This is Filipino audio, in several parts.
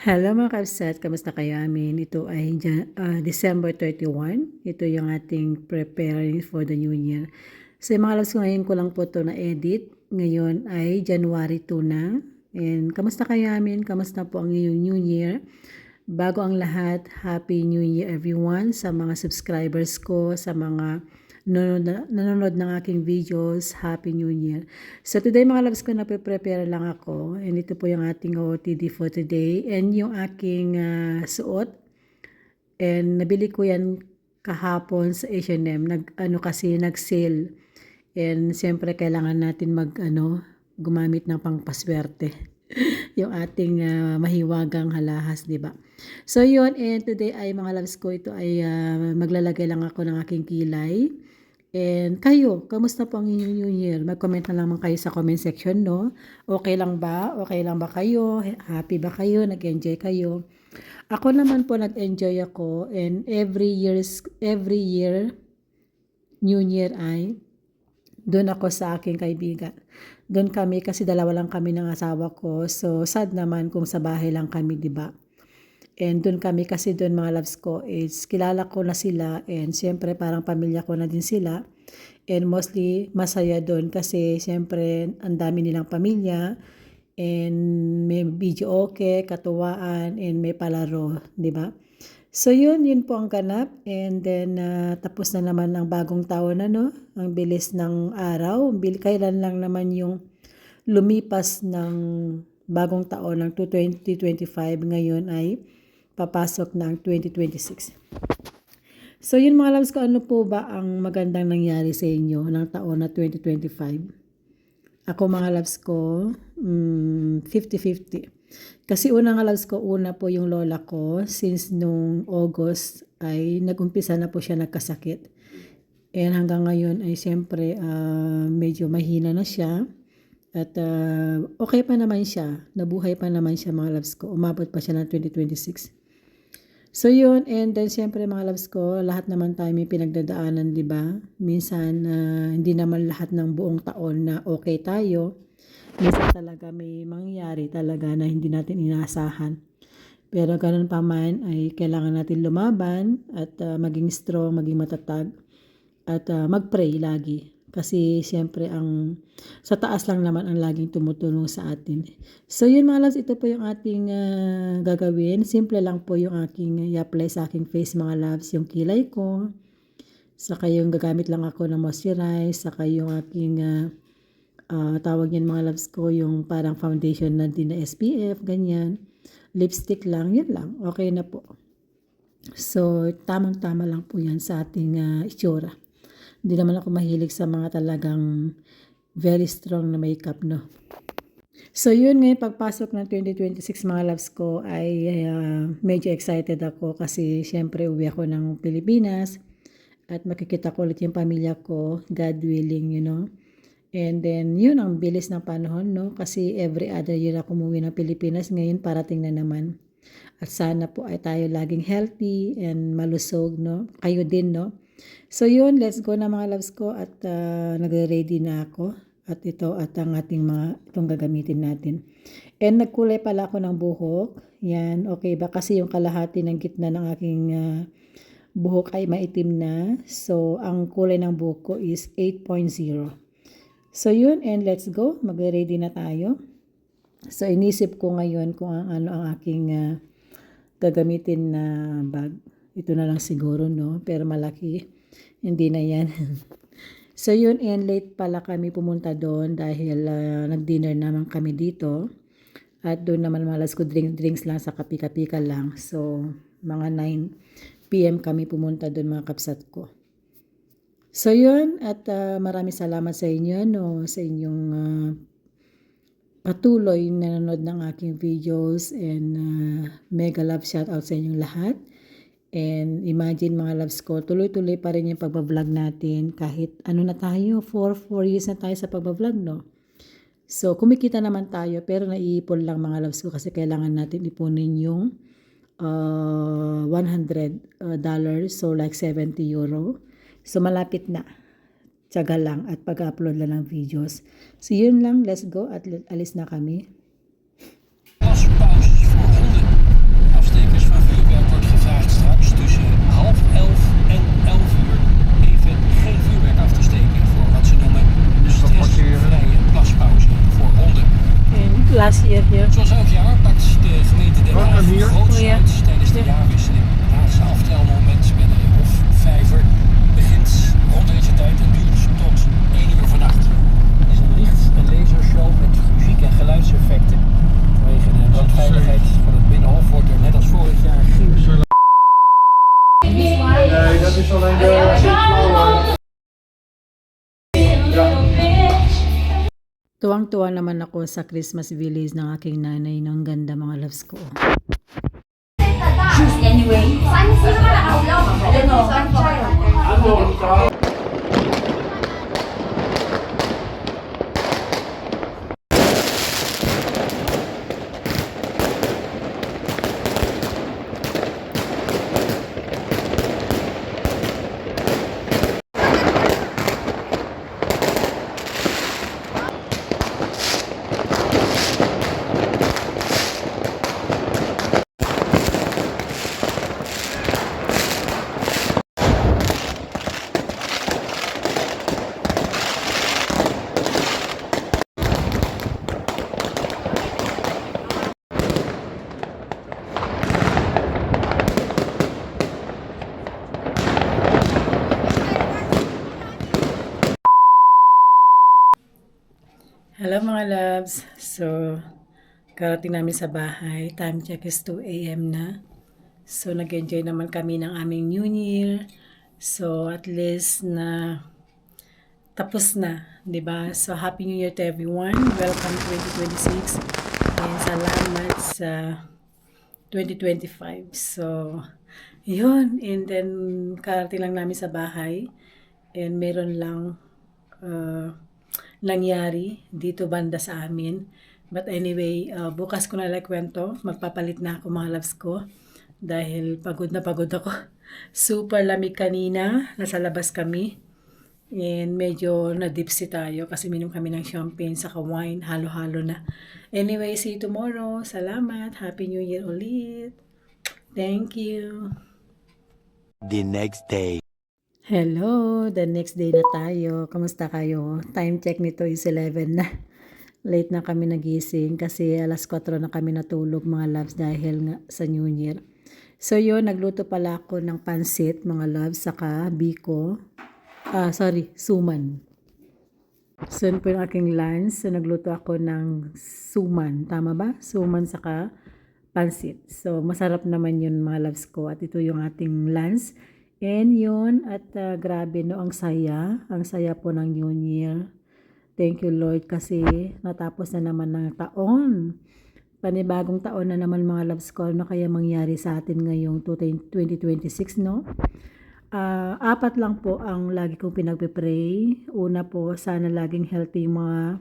Hello mga kabsat, kamusta kayo amin? Ito ay December 31. Ito yung ating preparing for the new year. So mga loves ko, ngayon ko lang po ito na-edit. Ngayon ay January 2 na. And kamusta kayo amin? Kamusta po ang inyong new year? Bago ang lahat, Happy New Year everyone sa mga subscribers ko, sa mga nanonood ng aking videos. Happy New Year. So today mga loves ko, nape-prepare lang ako. And ito po yung ating OOTD for today. And yung aking suot. And nabili ko yan kahapon sa H&M. Nag-sale. And siyempre kailangan natin gumamit ng pangpaswerte. Yung ating mahiwagang halahas, di ba? So yun, and today ay mga loves ko, ito ay maglalagay lang ako ng aking kilay. And kayo, kamusta po ang inyong New Year? Mag-comment na lamang kayo sa comment section, no? Okay lang ba? Okay lang ba kayo? Happy ba kayo? Nag-enjoy kayo? Ako naman po nag-enjoy ako, and every year New Year ay doon ako sa aking kaibigan. Doon kami kasi dalawa lang kami ng asawa ko. So sad naman kung sa bahay lang kami, 'di ba? And doon kami kasi doon mga loves ko is kilala ko na sila, and siyempre parang pamilya ko na din sila. And mostly masaya doon kasi siyempre ang dami nilang pamilya, and may video okay, katuwaan, and may palaro, 'di ba? So yun po ang ganap. And then tapos na naman ang bagong taon na, no? Ang bilis ng araw. Kailan lang naman yung lumipas ng bagong taon ng 2025, ngayon ay papasok na ang 2026. So yun mga loves ko, ano po ba ang magandang nangyari sa inyo ng taon na 2025? Ako mga loves ko, 50-50. Kasi una po yung lola ko, since nung August ay nagumpisa na po siya nagkasakit. And hanggang ngayon ay siyempre medyo mahina na siya. At okay pa naman siya, nabuhay pa naman siya mga loves ko. Umabot pa siya ng 2026. So yun, and then siyempre mga loves ko, lahat naman tayo may pinagdadaanan, di ba? Minsan hindi naman lahat ng buong taon na okay tayo. Minsan talaga may mangyayari talaga na hindi natin inaasahan. Pero ganun pa man ay kailangan natin lumaban at maging strong, maging matatag at mag-pray lagi. Kasi siyempre sa taas lang naman ang laging tumutulong sa atin. So yun mga loves, ito po yung ating gagawin. Simple lang po yung aking i-apply sa aking face mga loves, yung kilay ko. Saka yung gagamit lang ako ng moisturize, saka yung aking tawag yan mga loves ko, yung parang foundation na din na SPF, ganyan. Lipstick lang, yun lang. Okay na po. So tamang-tama lang po yan sa ating itsura. Hindi naman ako mahilig sa mga talagang very strong na makeup, no? So yun, ngayon pagpasok ng 2026 mga loves ko ay medyo excited ako kasi syempre uwi ako ng Pilipinas at makikita ko ulit yung pamilya ko, God willing, you know. And then yun, ang bilis ng panahon, no? Kasi every other year ako umuwi ng Pilipinas, ngayon parating na naman. At sana po ay tayo laging healthy and malusog, no? Kayo din, no? So yun, let's go na mga loves ko at nagre-ready na ako. At ito at ang itong gagamitin natin. And nagkulay pala ako ng buhok. Yan, okay ba? Kasi yung kalahati ng gitna ng aking buhok ay maitim na. So ang kulay ng buhok ko is 8.0. So yun, and let's go. Magre-ready na tayo. So inisip ko ngayon kung ano ang aking gagamitin na bag. Ito na lang siguro, no? Pero malaki. Hindi na yan. So yun, and late pala kami pumunta doon dahil nag-dinner naman kami dito. At doon naman malas ko drinks lang sa kapika-pika lang. So mga 9 PM kami pumunta doon mga kapsat ko. So yun, at maraming salamat sa inyo, no? Sa inyong patuloy na nanonood ng aking videos, and mega love shout out sa inyong lahat. And imagine mga loves ko, tuloy-tuloy pa rin yung pagbablog natin kahit ano na tayo, 4 years na tayo sa pagbablog, no? So kumikita naman tayo pero naiipon lang mga loves ko kasi kailangan natin ipunin yung $100, so like 70 euro. So malapit na. Tiyaga lang at pag-upload lang ng videos. So yun lang, let's go at alis na kami. half 11 en 11 uur even geen vuurwerk af te steken voor wat ze noemen de stressvrije plaspauze voor honden. And last year here. Zoals elk jaar pakt de gemeente Den Haag groots uit tijdens de jaarwisseling. Het laatste aftelmoment bij de Hofvijver begint rond deze tijd en duurt tot 1 uur vannacht. Het is een licht- en lasershow met muziek- en geluidseffecten. Vanwege de brandveiligheid van het Binnenhof wordt er net als vorig jaar geen... Nee, dat is alleen de... Tuwang-tuwa naman ako sa Christmas village ng aking nanay. Ang ganda mga loves ko. Anyway, sino ka nakaulaw? Hello mga loves. So, karating namin sa bahay. Time check is 2 a.m. na. So, nag-enjoy naman kami ng aming New Year. So, at least na tapos na, 'di ba? So, Happy New Year to everyone. Welcome 2026. And salamat sa 2025. So, yun. And then, karating lang namin sa bahay. And meron lang nangyari dito banda sa amin. But anyway, bukas ko na lang kwento. Magpapalit na ako mga loves ko. Dahil pagod na pagod ako. Super lamig kanina. Nasa labas kami. And medyo na-dipsy tayo kasi minom kami ng champagne saka wine. Halo-halo na. Anyway, see you tomorrow. Salamat. Happy New Year ulit. Thank you. The next day. Hello, the next day na tayo. Kamusta kayo? Time check nito is 11 na. Late na kami nagising kasi alas 4 na kami natulog mga loves dahil nga sa New Year. So yun, nagluto pala ako ng pansit mga loves saka biko. Suman. So yun po yung aking lunch. So nagluto ako ng suman. Tama ba? Suman saka pansit. So masarap naman yun mga loves ko. At ito yung ating lunch. And yun, at grabe no, ang saya po ng New Year. Thank you Lord kasi natapos na naman ng taon. Panibagong taon na naman mga loves ko, ano kaya mangyari sa atin ngayong 2026 no? 4 lang po ang lagi kong pinagpe-pray. Una po, sana laging healthy yung mga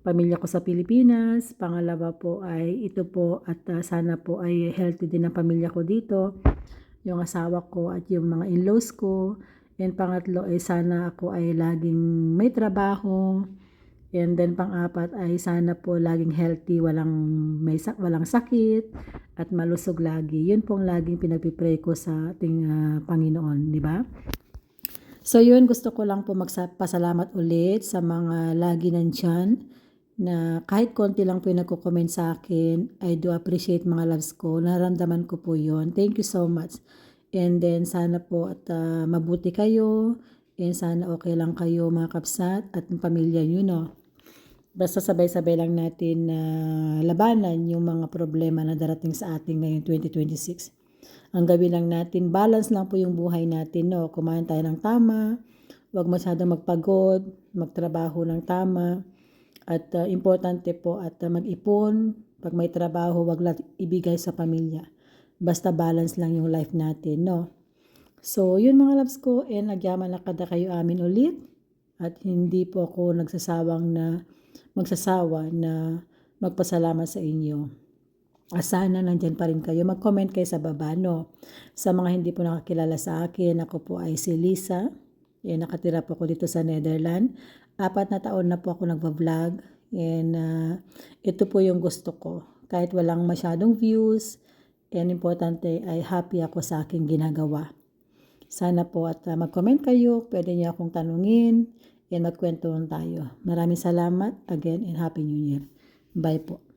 pamilya ko sa Pilipinas. Pangalawa po ay ito po at sana po ay healthy din ang pamilya ko dito. Yung asawa ko at yung mga in-laws ko. And pangatlo ay sana ako ay laging may trabaho. And then pang-apat ay sana po laging healthy, walang sakit at malusog lagi. Yun pong laging pinagpipray ko sa ating Panginoon, di ba? So yun, gusto ko lang po magpasalamat ulit sa mga lagi nandyan na kahit konti lang po yung nagko-comment sa akin. I do appreciate mga loves ko. Naramdaman ko po yun. Thank you so much. And then sana po at mabuti kayo. And sana okay lang kayo mga kapsat at pamilya nyo no. Basta sabay-sabay lang natin labanan yung mga problema na darating sa atin ngayong 2026. Ang gawin lang natin, balance lang po yung buhay natin no. Kumain tayo ng tama. Huwag masyadong magpagod. Magtrabaho ng tama. At importante po at mag-ipon, pag may trabaho, wag lang ibigay sa pamilya. Basta balance lang yung life natin, no? So, yun mga loves ko, and nagyaman na kada kayo amin ulit. At hindi po ako magsasawa na magpasalamat sa inyo. Sana nandyan pa rin kayo. Mag-comment kayo sa baba, no? Sa mga hindi po nakakilala sa akin, ako po ay si Lisa. Nakatira po ako dito sa Netherlands. 4 na taon na po ako nagva-vlog and ito po yung gusto ko. Kahit walang masyadong views and importante ay happy ako sa aking ginagawa. Sana po at mag-comment kayo, pwede niyo akong tanungin, and magkwentuhan tayo. Maraming salamat again and Happy New Year. Bye po.